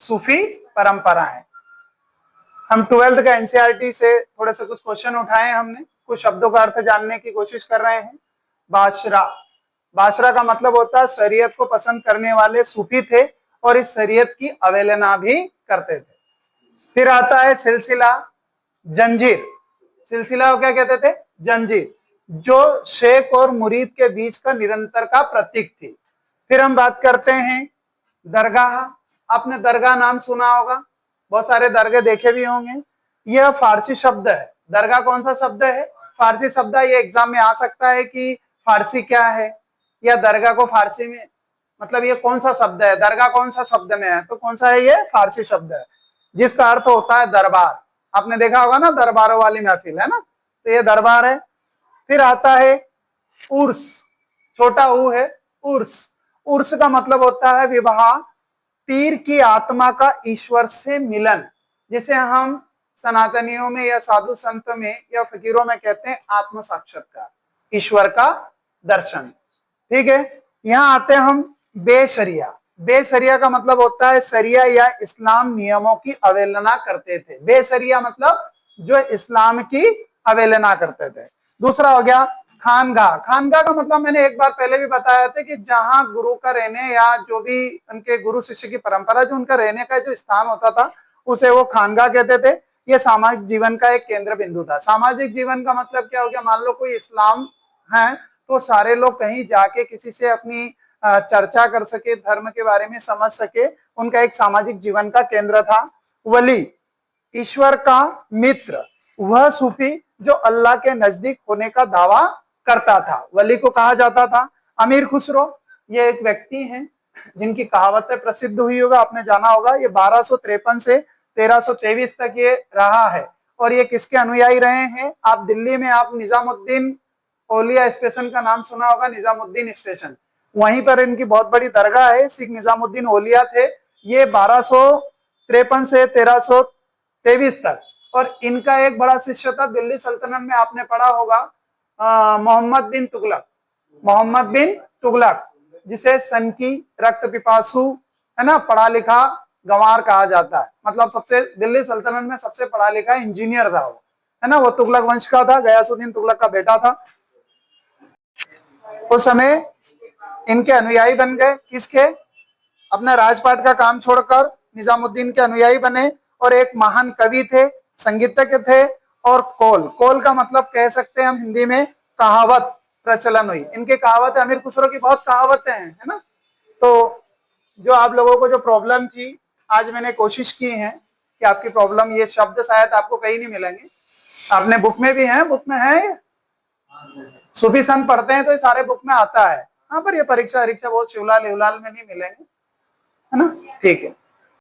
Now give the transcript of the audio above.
सूफी परंपरा है। हम 12th का एनसीईआरटी से थोड़े से कुछ क्वेश्चन उठाए हैं हमने, कुछ शब्दों का अर्थ जानने की कोशिश कर रहे हैं। बाशरा, बाशरा का मतलब होता है शरीयत को पसंद करने वाले सूफी थे और इस शरीयत की अवहेलना भी करते थे। फिर आता है सिलसिला, जंजीर। सिलसिला को क्या कहते थे? जंजीर, जो शेख और मुरीद के बीच का निरंतर का प्रतीक थी। फिर हम बात करते हैं दरगाह। आपने दरगाह नाम सुना होगा, बहुत सारे दरगाह देखे भी होंगे। यह फारसी शब्द है। दरगाह कौन सा शब्द है? फारसी शब्द है। ये एग्जाम में आ सकता है कि फारसी क्या है, या दरगाह को फारसी में मतलब ये कौन सा शब्द है, दरगाह कौन सा शब्द में है, तो कौन सा है? ये फारसी शब्द है, जिसका अर्थ होता है दरबार। आपने देखा होगा ना, दरबारों वाली महफिल है ना, तो ये दरबार है। फिर आता है उर्स, छोटा ऊ है उर्स। उर्स का मतलब होता है विवाह, पीर की आत्मा का ईश्वर से मिलन, जिसे हम सनातनियों में या साधु संत में या फकीरों में कहते हैं आत्म साक्षात्कार, ईश्वर का दर्शन। ठीक है। यहां आते हैं हम बेशरिया। बेशरिया का मतलब होता है शरिया या इस्लाम नियमों की अवहेलना करते थे। बेशरिया मतलब जो इस्लाम की अवहेलना करते थे। दूसरा हो गया खानगाह। खानगाह का मतलब मैंने एक बार पहले भी बताया था कि जहां गुरु का रहने या जो भी उनके गुरु शिष्य की परंपरा, जो उनका रहने का जो स्थान होता था उसे वो खानगाह कहते थे। ये सामाजिक जीवन का एक केंद्र बिंदु था। सामाजिक जीवन का मतलब क्या हो गया? मान लो कोई इस्लाम है तो सारे लोग कहीं जाके किसी से अपनी चर्चा कर सके, धर्म के बारे में समझ सके, उनका एक सामाजिक जीवन का केंद्र था। वली, ईश्वर का मित्र, वह सूफी जो अल्लाह के नजदीक होने का दावा करता था, वली को कहा जाता था। अमीर खुसरो, ये एक व्यक्ति हैं जिनकी कहावतें प्रसिद्ध हुई होगा, आपने जाना होगा। ये 1253 से 1323 तक ये रहा है। और ये किसके अनुयायी रहे हैं? आप दिल्ली में आप निजामुद्दीन औलिया स्टेशन का नाम सुना होगा, निजामुद्दीन स्टेशन, वहीं पर इनकी बहुत बड़ी दरगाह है। सिख निजामुद्दीन औलिया थे। ये 1253 से 1323 तक। और इनका एक बड़ा शिष्य था दिल्ली सल्तनत में, आपने पढ़ा होगा, मोहम्मद बिन तुगलक। मोहम्मद बिन तुगलक, जिसे सन की रक्त पिपासु है ना, पढ़ा लिखा गंवार कहा जाता है। मतलब सबसे दिल्ली सल्तनत में सबसे पढ़ा लिखा इंजीनियर था वो, है ना। वो तुगलक वंश का था, गयासुद्दीन तुगलक का बेटा था। उस समय इनके अनुयायी बन गए। किसके? अपना राजपाट का काम छोड़कर निजामुद्दीन के अनुयायी बने। और एक महान कवि थे, संगीतज्ञ थे। और कोल, कोल का मतलब कह सकते हैं हम हिंदी में कहावत प्रचलन हुई। इनके कहावत, अमीर खुसरो की बहुत कहावतें हैं, है ना। तो जो आप लोगों को जो प्रॉब्लम थी, आज मैंने कोशिश की है कि आपकी प्रॉब्लम, ये शब्द शायद आपको कहीं नहीं मिलेंगे, आपने बुक में भी है, बुक में है, सूफी संत पढ़ते हैं तो ये सारे बुक में आता है। हाँ, पर ये परीक्षा बहुत शिवलाल में नहीं मिलेंगे, है ना। ठीक है।